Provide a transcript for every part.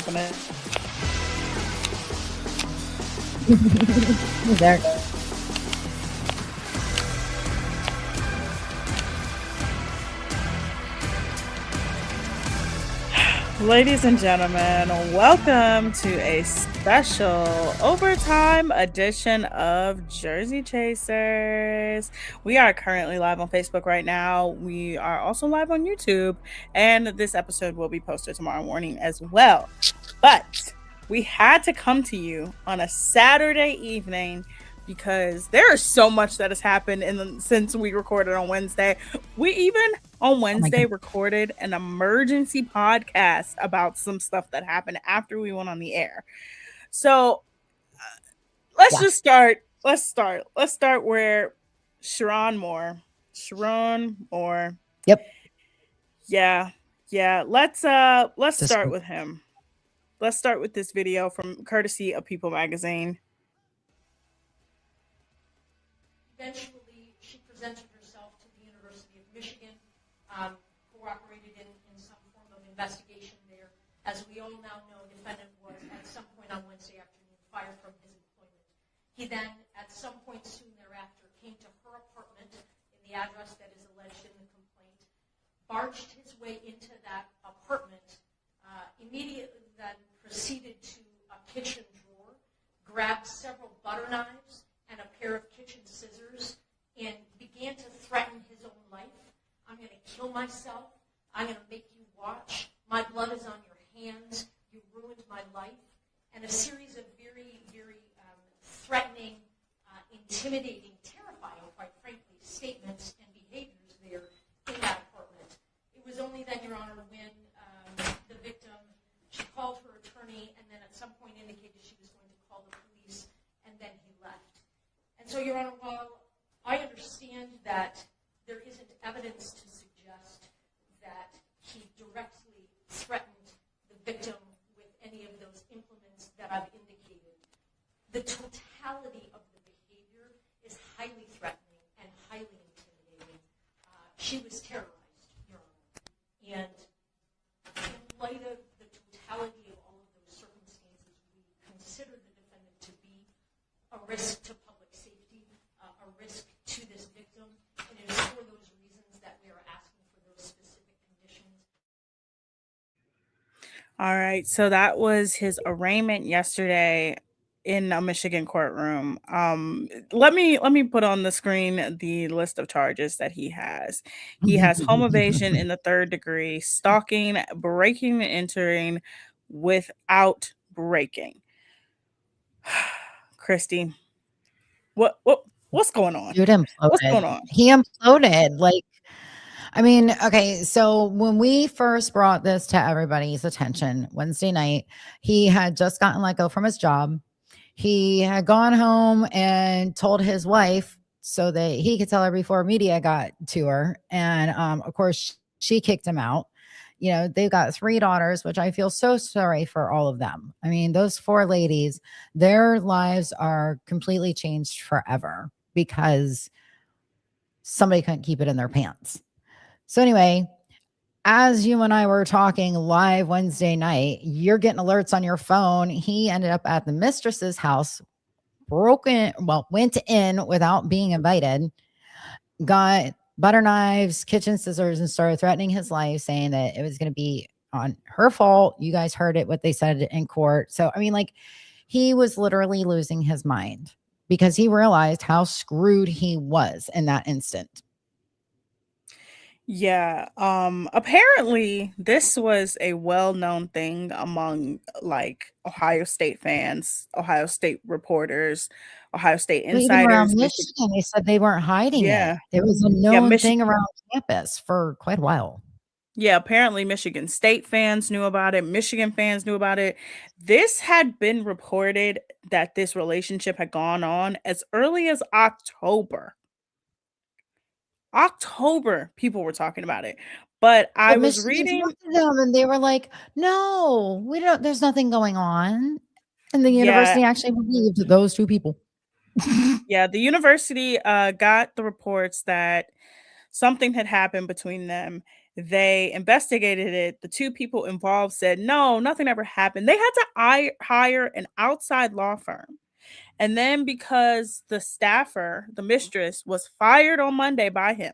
happening. There it goes. Ladies and gentlemen, welcome to a special overtime edition of Jersey Chasers. We are currently live on Facebook right now. We are also live on YouTube, and this episode will be posted tomorrow morning as well. But we had to come to you on a Saturday evening because there is so much that has happened since we recorded on Wednesday. We even on Wednesday recorded an emergency podcast about some stuff that happened after we went on the air. So let's just start. Let's start where Sherronne Moore. Yep. Yeah. Let's start with him. Let's start with this video from courtesy of People Magazine. Eventually, she presented herself to the University of Michigan, cooperated in some form of investigation there. As we all now know, the defendant was at some point on Wednesday afternoon fired from his employment. He then, at some point soon thereafter, came to her apartment in the address that is alleged in the complaint, barged his way into that apartment, immediately then proceeded to a kitchen drawer, grabbed several butter knives and a pair of kitchen scissors, and began to threaten his own life. I'm going to kill myself. I'm going to make you watch. My blood is on your hands. You ruined my life. And a series of very, very threatening, intimidating, terrifying, quite frankly, statements and behaviors there in that apartment. It was only then, Your Honor, when the victim, she called her attorney and then at some point indicated she was going to call the police, and then he left. And so, Your Honor, while I understand that there isn't evidence to suggest that he directly threatened the victim with any of those implements that I've indicated, the totality of the behavior is highly threatening and highly intimidating. She was terrorized, Your Honor. And in light of the totality of all of those circumstances, we consider the defendant to be a risk to public safety, a risk to this victim, and it is for those reasons that we are asking for those specific conditions. All right, so that was his arraignment yesterday in a Michigan courtroom. Let me put on the screen the list of charges that he has. He has home evasion in the third degree, stalking, breaking and entering without breaking. Christy, what's going on? Dude imploded. What's going on? He imploded. I mean, okay, so when we first brought this to everybody's attention Wednesday night, he had just gotten let go from his job. He had gone home and told his wife so that he could tell her before media got to her. And of course, she kicked him out. You know, they've got 3 daughters, which I feel so sorry for all of them. I mean, those 4 ladies, their lives are completely changed forever because somebody couldn't keep it in their pants. So anyway, as you and I were talking live Wednesday night, you're getting alerts on your phone. He ended up at the mistress's house, went in without being invited, got butter knives, kitchen scissors, and started threatening his life, saying that it was going to be on her fault. You guys heard it, what they said in court. So, I mean, he was literally losing his mind because he realized how screwed he was in that instant. Yeah, apparently this was a well-known thing among Ohio State fans, Ohio State reporters, Ohio State But even around insiders. Michigan, they said they weren't hiding Yeah. it. It was a known thing around campus for quite a while. Yeah, apparently Michigan State fans knew about it. Michigan fans knew about it. This had been reported that this relationship had gone on as early as October. People were talking about it. But I was reading looked at them and they were like, no, there's nothing going on. And the university actually believed those 2 people. Yeah, the university got the reports that something had happened between them. They investigated it. The two people involved said, no, nothing ever happened. They had to hire an outside law firm. And then because the staffer, the mistress, was fired on Monday by him,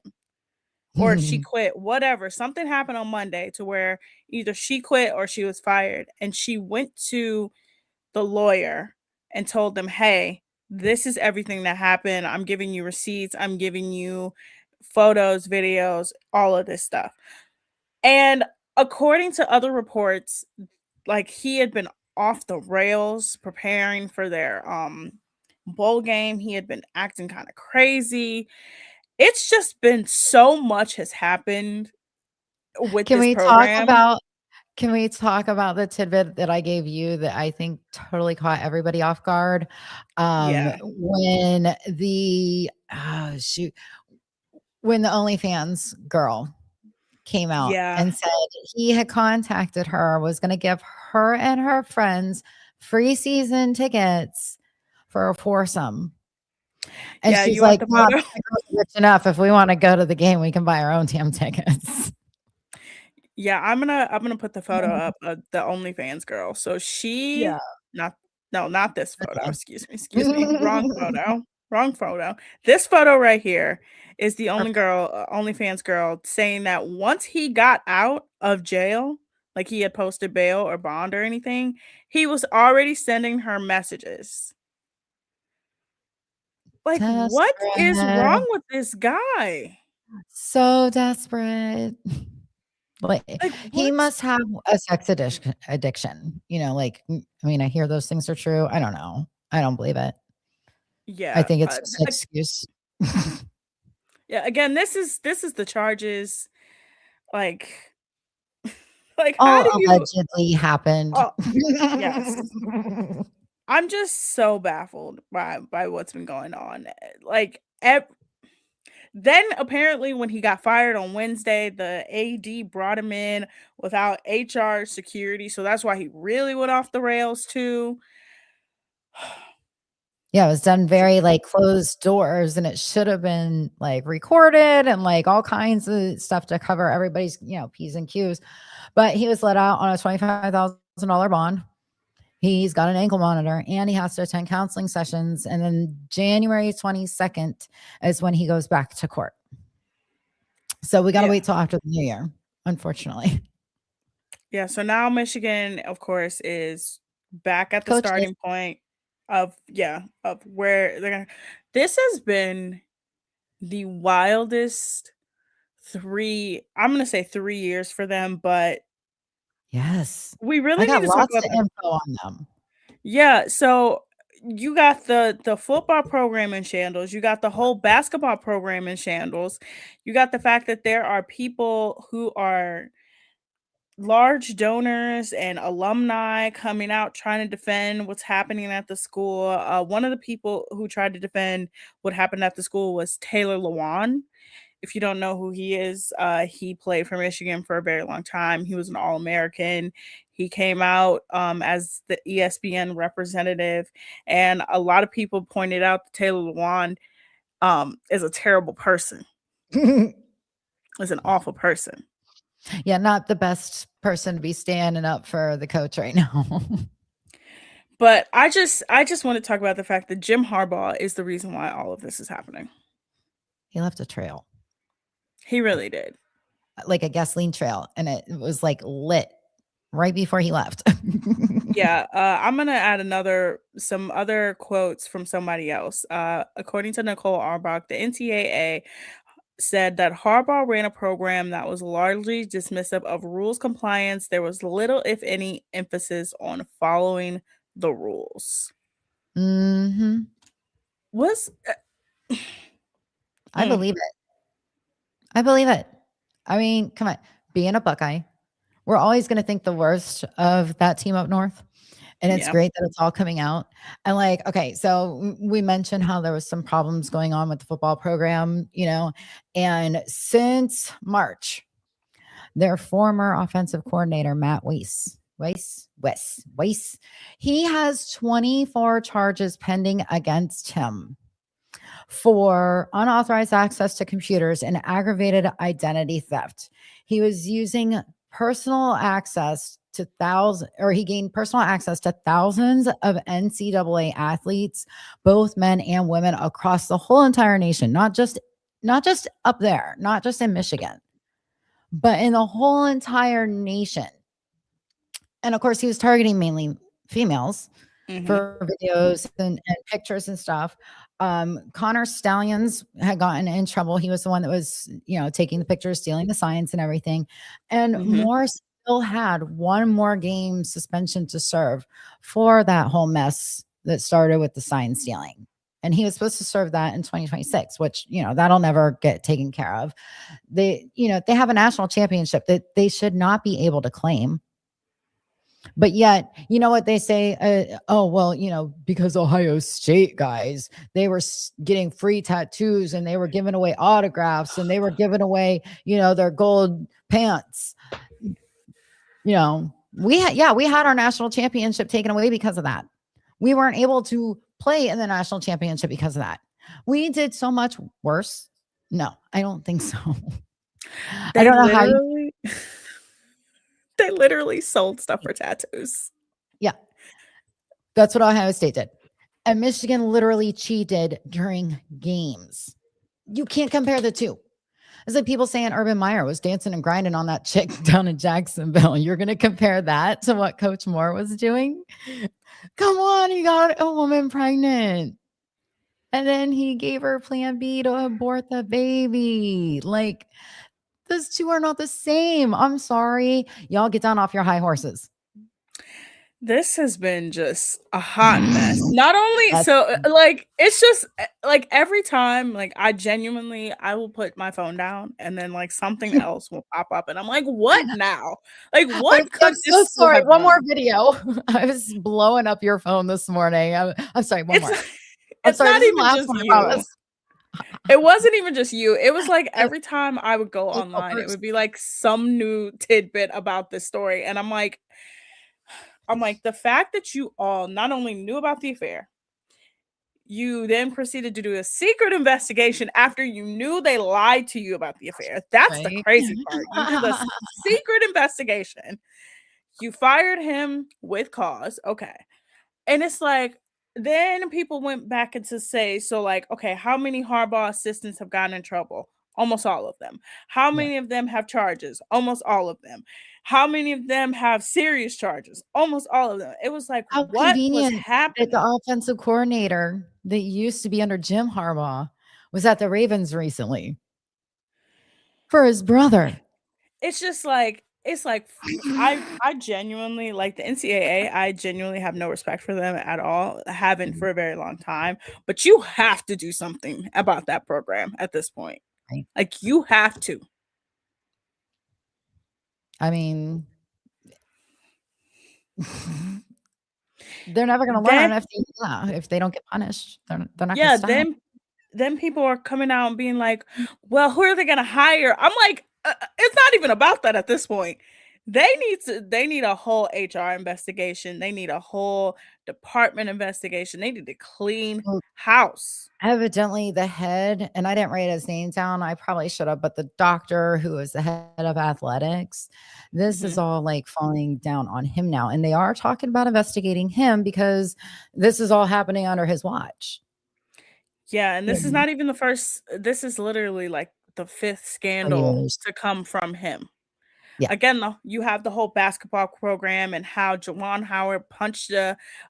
or she quit, whatever, something happened on Monday to where either she quit or she was fired. And she went to the lawyer and told them, hey, this is everything that happened. I'm giving you receipts. I'm giving you photos, videos, all of this stuff. And according to other reports, like he had been off the rails preparing for their bowl game. He had been acting kind of crazy. It's just been so much has happened with Can this we talk program. about can we talk about the tidbit that I gave you that I think totally caught everybody off guard? Yeah. When the oh shoot, when the OnlyFans girl came out Yeah. and said he had contacted her, was going to give her and her friends free season tickets for a foursome. And Yeah, she's you want like, the "Mom, photo? we're rich enough. If we want to go to the game, we can buy our own damn tickets." Yeah, I'm gonna put the photo up of the OnlyFans girl. So she Yeah. not no, not this photo. Okay. Excuse me. Wrong photo. Wrong photo. This photo right here is the only girl, OnlyFans girl, saying that once he got out of jail, like he had posted bail or bond or anything, he was already sending her messages. Like, what is wrong Desperate. with this guy? So desperate. Like, Like, he what? must have a sex addiction, like, I mean, I hear those things are true. I don't know. I don't believe it. I Yeah. think it's just an excuse. Yeah, again, this is the charges. Like, like how All do you allegedly happened. oh, yes. I'm just so baffled by what's been going on. Like then apparently when he got fired on Wednesday, the AD brought him in without HR security, so that's why he really went off the rails too. Yeah, it was done very, like, closed doors, and it should have been, like, recorded and, like, all kinds of stuff to cover everybody's, P's and Q's, but he was let out on a $25,000 bond. He's got an ankle monitor, and he has to attend counseling sessions, and then January 22nd is when he goes back to court. So we gotta Yeah. wait till after the new year, unfortunately. Yeah, so now Michigan, of course, is back at the Coaches. starting point of where they're gonna this has been the wildest 3 years for them, but Yes. we I really need got to talk lots about of the info on them. yeah, so you got the football program in shambles, you got the whole basketball program in shambles, you got the fact that there are people who are large donors and alumni coming out trying to defend what's happening at the school. One of the people who tried to defend what happened at the school was Taylor Lewan. If you don't know who he is, he played for Michigan for a very long time. He was an All American. He came out as the ESPN representative, and a lot of people pointed out that Taylor Lewan is a terrible person, is an awful person. Yeah, not the best person to be standing up for the coach right now. But I just want to talk about the fact that Jim Harbaugh is the reason why all of this is happening. He left a trail, He really did. like a gasoline trail, and it was, like, lit right before he left. Yeah, I'm gonna add some other quotes from somebody else. According to Nicole Auerbach, the NCAA said that Harbaugh ran a program that was largely dismissive of rules compliance. There was little, if any, emphasis on following the rules. Mhm. Was I mm, believe it. I believe it. I mean, come on, being a Buckeye, we're always gonna think the worst of that team up north, and it's yeah, great that it's all coming out. And, like, okay, so we mentioned how there was some problems going on with the football program, and since March, their former offensive coordinator, Matt Weiss, he has 24 charges pending against him. for unauthorized access to computers and aggravated identity theft. He was using personal access to thousands, or he gained personal access to thousands of NCAA athletes, both men and women, across the whole entire nation, not just up there, not just in Michigan, but in the whole entire nation. And of course, he was targeting mainly females for videos and pictures and stuff. Connor Stallions had gotten in trouble. He was the one that was, taking the pictures, stealing the signs and everything. And Moore still had one more game suspension to serve for that whole mess that started with the sign stealing. And he was supposed to serve that in 2026, which, that'll never get taken care of. They have a national championship that they should not be able to claim. But yet, you know what they say? Oh, well, because Ohio State guys, they were getting free tattoos and they were giving away autographs and they were giving away, their gold pants. We had our national championship taken away because of that. We weren't able to play in the national championship because of that. We did so much worse. No, I don't think so. I don't know how you. They literally sold stuff for tattoos. Yeah. That's what Ohio State did. And Michigan literally cheated during games. You can't compare the two. It's like people saying Urban Meyer was dancing and grinding on that chick down in Jacksonville. You're going to compare that to what Coach Moore was doing? Come on, he got a woman pregnant. And then he gave her plan B to abort the baby. Like, those two are not the same. I'm sorry. Y'all get down off your high horses. This has been just a hot mess. Not only it's just like every time, like I will put my phone down and then like something else will pop up and I'm like, what now? Like what could I'm so sorry. One more video. I was blowing up your phone this morning. I'm sorry. One more. It's not even just you. It wasn't even just you. It was like every time I would go online, it would be like some new tidbit about this story. And I'm like, the fact that you all not only knew about the affair, you then proceeded to do a secret investigation after you knew they lied to you about the affair. That's the crazy part. You did a secret investigation. You fired him with cause. Okay. And it's like, then people went back and to say, so like, okay, how many Harbaugh assistants have gotten in trouble? Almost all of them. How many of them have charges? Almost all of them. How many of them have serious charges? Almost all of them. It was like, how what convenient was happening? That the offensive coordinator that used to be under Jim Harbaugh was at the Ravens recently for his brother. It's just like, I genuinely like the NCAA. I genuinely have no respect for them at all. I haven't for a very long time. But you have to do something about that program at this point. Right. Like you have to. I mean, they're never going to learn if they don't get punished. They're not going to stop. Then people are coming out and being like, well, who are they going to hire? I'm like, it's not even about that at this point. They need a whole HR investigation. They need a whole department investigation. They need to clean house. Evidently the head, and I didn't write his name down. I probably should have, but the doctor who is the head of athletics, this is all like falling down on him now. And they are talking about investigating him because this is all happening under his watch. Yeah. And this is not even the first. This is literally like the fifth scandal to come from him. Yeah. Again, you have the whole basketball program and how Juwan Howard punched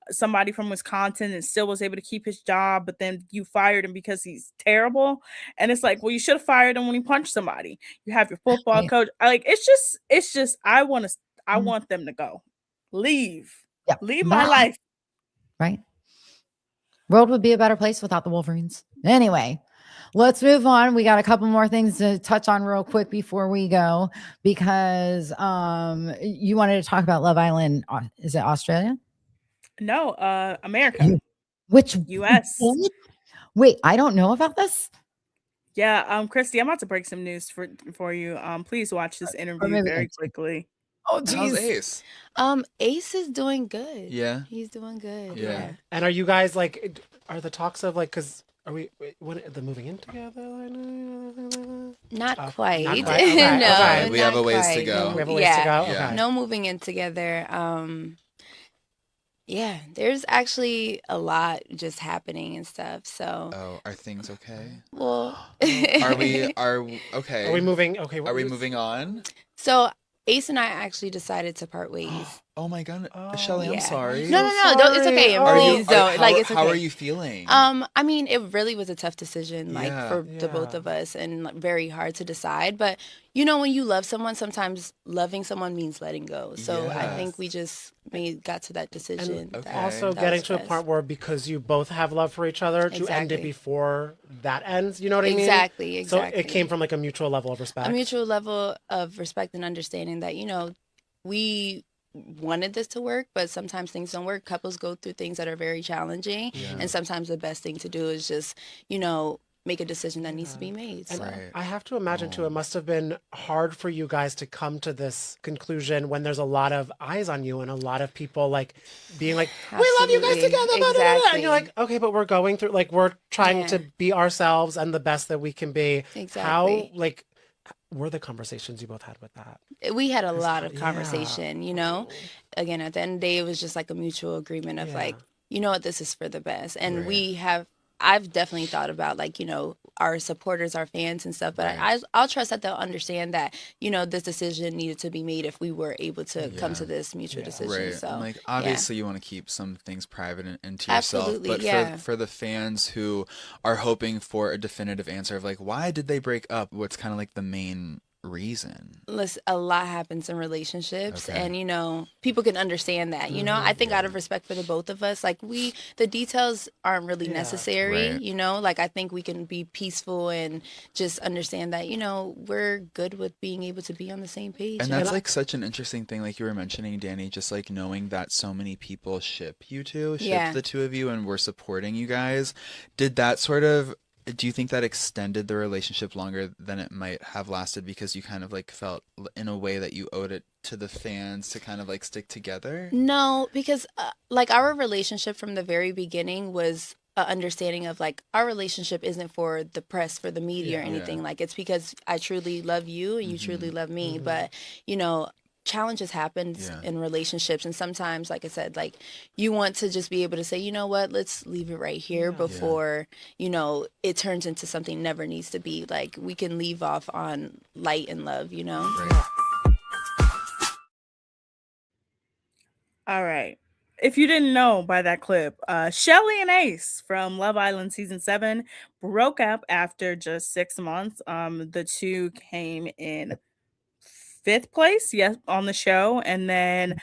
somebody from Wisconsin and still was able to keep his job, but then you fired him because he's terrible. And it's like, well, you should have fired him when he punched somebody. You have your football coach. Like, it's just, I want them to go. Leave. Yep. Leave my life. Right. World would be a better place without the Wolverines. Anyway. Let's move on. We got a couple more things to touch on real quick before we go, because you wanted to talk about Love Island. Is it Australia? No, America. Which US? Wait, I don't know about this. Yeah, Christy, I'm about to break some news for you. Please watch this interview very quickly. Oh, geez. How's Ace? Ace is doing good. Yeah, he's doing good. Yeah. And are you guys like? Are the talks of like? Because Are we? What the moving in together? Not Not quite. quite. Okay. No, Okay. We have not a ways to quite. go. We have a ways to Yeah, go. Yeah. Okay. no moving in together. Yeah, there's actually a lot just happening and stuff. So, Oh, are things okay? well, Are we okay? Are we moving? Okay. Are we moving on? so Ace and I actually decided to part ways. Oh my god, Oh, Shelly, I'm Yeah. sorry. No, no, no, don't, it's okay. And Are you- please don't. Like, it's okay. How are you feeling? I mean, it really was a tough decision, like Yeah. for the both of us, and like, very hard to decide. But you know, when you love someone, sometimes loving someone means letting go. So I Yes. think we just got to that decision. And Okay. also that getting was to a best. point where because you both have love for each other, to end it Exactly. before that ends. You know what I mean? Exactly, So exactly. it came from like a mutual level of respect. A mutual level of respect and understanding that we wanted this to work, but sometimes things don't work. Couples go through things that are very challenging, Yeah. and sometimes the best thing to do is just make a decision that needs to be made. And So. Right. I have to imagine too, Oh. it must have been hard for you guys to come to this conclusion when there's a lot of eyes on you and a lot of people like being like, "We love you guys Absolutely. together," blah, blah, blah, blah. And Exactly. you're like, "Okay, but we're going through like we're trying Yeah. to be ourselves and the best that we can be." How Exactly. like were the conversations you both had with that? We had a lot of yeah. conversation, Again, at the end of the day, it was just like a mutual agreement of Yeah. like, you know what, this is for the best. And Right. I've definitely thought about like, our supporters, our fans and stuff, but Right. I'll trust that they'll understand that, this decision needed to be made if we were able to come to Yeah. this mutual Yeah. decision. Right. So, And like yeah. obviously you want to keep some things private and to yourself, Absolutely, but yeah. for the fans who are hoping for a definitive answer of like why did they break up? What's kind of like the main reason? Listen, a lot happens in relationships, Okay. and people can understand that. I think out of respect for the both of us, like the details aren't really Yeah. necessary. Right. Like I think we can be peaceful and just understand that we're good with being able to be on the same page. And that's like such an interesting thing, like you were mentioning, Danny, just like knowing that so many people ship Yeah. the two of you, and were supporting you guys. Do you think that extended the relationship longer than it might have lasted because you kind of like felt in a way that you owed it to the fans to kind of like stick together? No, because like our relationship from the very beginning was a understanding of like our relationship isn't for the press, for the media or Yeah. anything. Like it's because I truly love you and you truly love me. But challenges happen Yeah. in relationships, and sometimes, like I said, like you want to just be able to say, you know what, let's leave it right here before it turns into something never needs to be. Like we can leave off on light and love. Right. All right. If you didn't know by that clip, Shelly and Ace from Love Island season 7 broke up after just 6 months. The two came in 5th place, yes, on the show, and then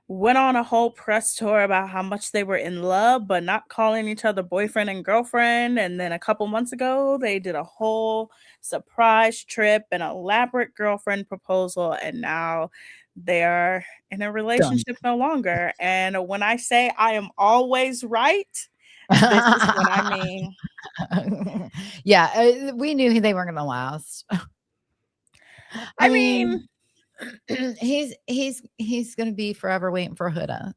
went on a whole press tour about how much they were in love, but not calling each other boyfriend and girlfriend. And then a couple months ago, they did a whole surprise trip, an elaborate girlfriend proposal, and now they're in a Done. relationship no longer. And when I say I am always right, this is what I mean. Yeah, we knew they weren't going to last. I mean, he's going to be forever waiting for Huda.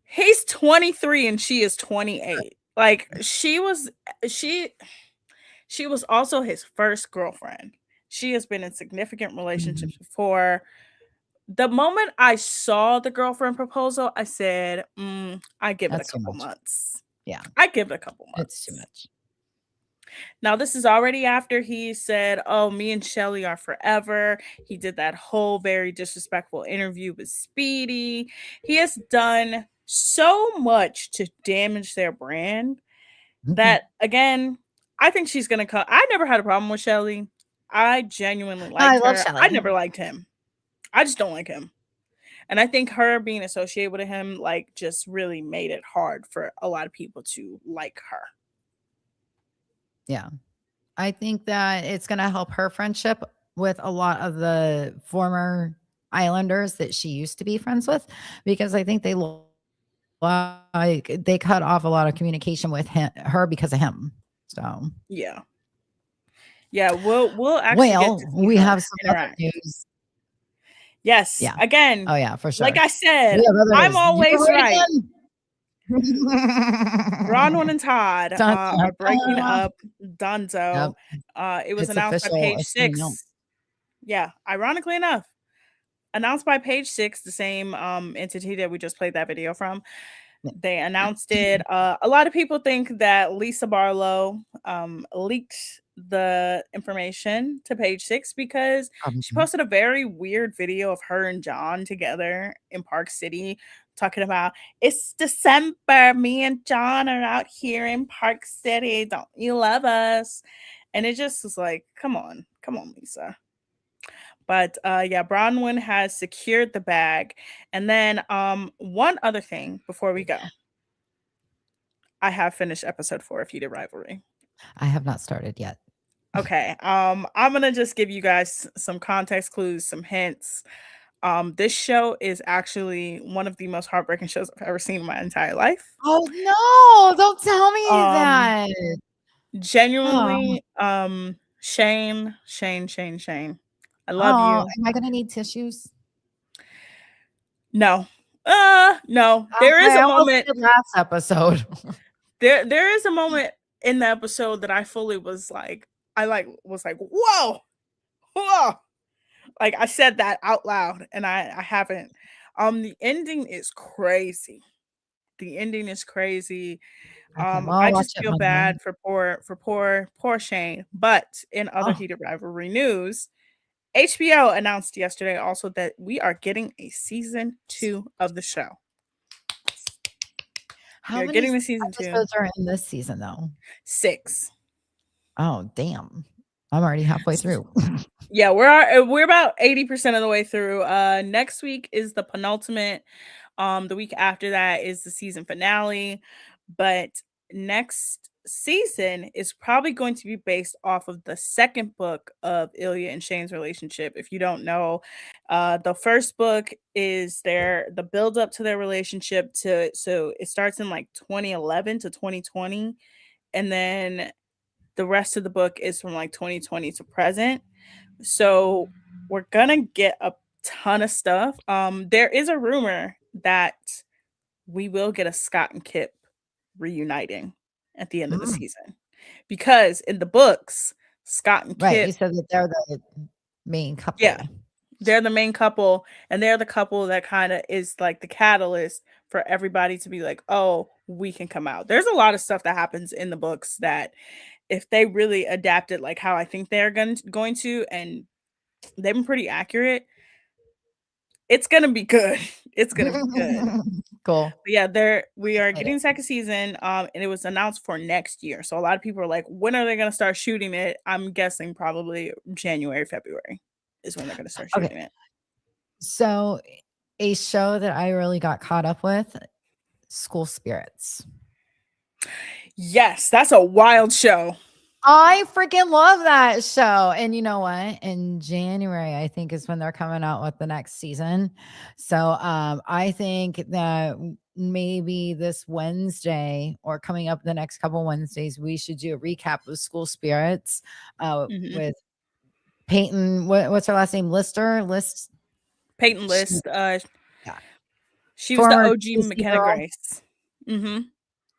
he's 23 and she is 28. Like she was also his first girlfriend. She has been in significant relationships before. The moment I saw the girlfriend proposal, I said, I give it a That's too couple much. months. Yeah, I give it a couple months. it's too much. Now, this is already after he said, oh, me and Shelly are forever. He did that whole very disrespectful interview with Speedy. He has done so much to damage their brand that, again, I think she's going to come. I never had a problem with Shelly. I genuinely I liked love her. Shelly. I never liked him. I just don't like him. And I think her being associated with him, like, just really made it hard for a lot of people to like her. Yeah. I think that it's going to help her friendship with a lot of the former Islanders that she used to be friends with, because I think they cut off a lot of communication with her because of him. So Yeah. Yeah, we'll actually get to see we her have some other interact. news. Yes. Yeah. Again, Oh yeah, for sure. like I said, We have other I'm news. You always were right. again? Bronwyn and Todd Dun, dun, are breaking dun. up. Yep, Dunzo. It was it's announced by official. Page It's been announced. 6. Yeah, ironically enough, announced by Page 6, the same entity that we just played that video from. They announced it. A lot of people think that Lisa Barlow leaked the information to Page 6 because she Probably. posted a very weird video of her and John together in Park City talking about it's December. Me and John are out here in Park City. Don't you love us? And it just was like, come on, Lisa. But yeah, Bronwyn has secured the bag. And then one other thing before we go. I have finished episode 4 of Heated Rivalry. I have not started yet. Okay. I'm gonna just give you guys some context clues, some hints. This show is actually one of the most heartbreaking shows I've ever seen in my entire life. Oh no, don't tell me Um, that. Oh, Genuinely, Shane. I love you. am I gonna need tissues? No. No. There is Okay, a I almost moment. did last episode. There is a moment in the episode that I fully was like, whoa, whoa. Like I said that out loud, and I haven't. The ending is crazy. The ending is crazy. Okay, well, I I'll watch just it feel Monday. bad for poor Shane. But in other Oh, Heated Rivalry news, HBO announced yesterday also that we are getting a season 2 of the show. how We're many getting the season 2. episodes are in this season, though? 6. Oh, damn. I'm already halfway through. Yeah, we're about 80% of the way through. Next week is the penultimate. The week after that is the season finale. But next season is probably going to be based off of the second book of Ilya and Shane's relationship. If you don't know, the first book is the build up to their relationship so it starts in like 2011 to 2020, and then the rest of the book is from like 2020 to present. So we're gonna get a ton of stuff. There is a rumor that we will get a Scott and Kip reuniting at the end of the Mm, season. Because in the books, Scott and right, you Kip, said that they're the main yeah, couple. they're the main couple, and they're the couple that kind of is like the catalyst for everybody to be like, oh, we can come out. There's a lot of stuff that happens in the books that if they really adapted like how I think they're going to, and they've been pretty accurate, it's gonna be good. It's gonna be good. Cool. But yeah, we are Excited. getting second season, and it was announced for next year. So a lot of people are like, when are they gonna start shooting it? I'm guessing probably January, February is when they're gonna start Okay, shooting it. so a show that I really got caught up with, School Spirits. Yes, that's a wild show. I freaking love that show. And you know what? In January, I think is when they're coming out with the next season. So I think that maybe this Wednesday or coming up the next couple Wednesdays, we should do a recap of School Spirits Mhm. with Peyton. What's her last name? List. Peyton She, List, yeah. she was the Former OG DC McKenna girl. Grace. Mm-hmm.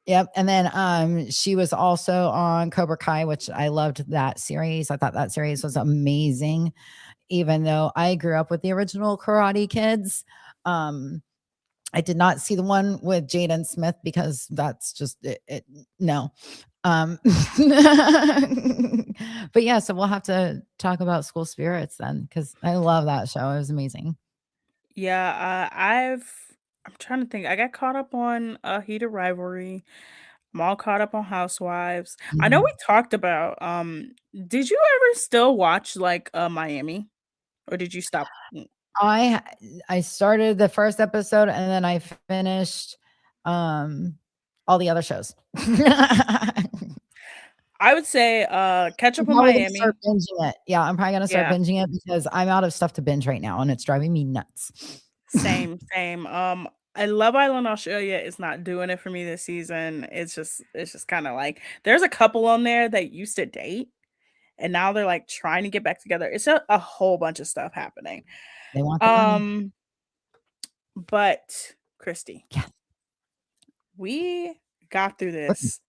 Yep. And then she was also on Cobra Kai, which I loved that series. I thought that series was amazing. Even though I grew up with the original Karate Kids. I did not see the one with Jaden Smith because that's just no. But yeah, so we'll have to talk about School Spirits then because I love that show. It was amazing. Yeah, I'm trying to think. I got caught up on Heated Rivalry. I'm all caught up on Housewives. I know we Mhm. talked about did you ever still watch like Miami? Or did you stop? I I started the first episode and then I finished all the other shows. I would say catch I'm up on probably gonna Miami. start binging it. Yeah, I'm probably gonna start Yeah, binging it because I'm out of stuff to binge right now and it's driving me nuts. same. I Love Island Australia is not doing it for me this season. It's just kind of like there's a couple on there that used to date and now they're like trying to get back together. It's a whole bunch of stuff happening. They want the money. Um, but Christy, Yeah. we got through this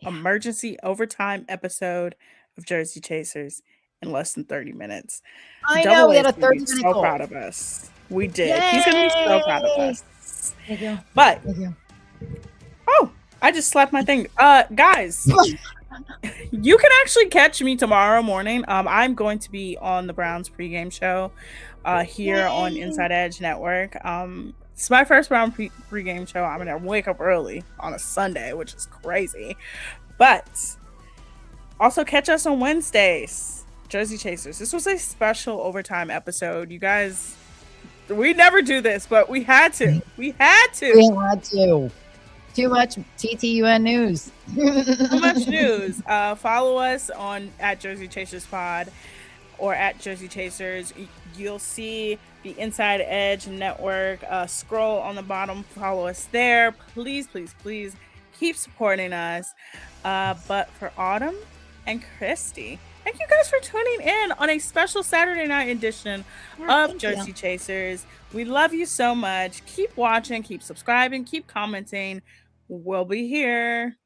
emergency overtime episode of Jersey Chasers in less than 30 minutes. I know Double we had A's a gonna be 30-minute so goal. proud of us. We did. He's gonna be so proud of Yay! us. Thank you. But Thank you. oh, I just slapped my thing. Guys, you can actually catch me tomorrow morning. I'm going to be on the Browns pregame show here on Inside Edge Network. It's my first Brown pregame show. I'm gonna wake up early on a Sunday, which is crazy. But also catch us on Wednesdays, Jersey Chasers. This was a special overtime episode. You guys, we never do this, but we had to. We had to. We had to. Too much TTUN news. Too much news. Follow us on at Jersey Chasers Pod or at Jersey Chasers. You'll see the Inside Edge Network. Scroll on the bottom. Follow us there. Please, please, please keep supporting us. But for Autumn and Christy, thank you guys for tuning in on a special Saturday night edition of Jersey Chasers. We love you so much. Keep watching, keep subscribing, keep commenting. We'll be here.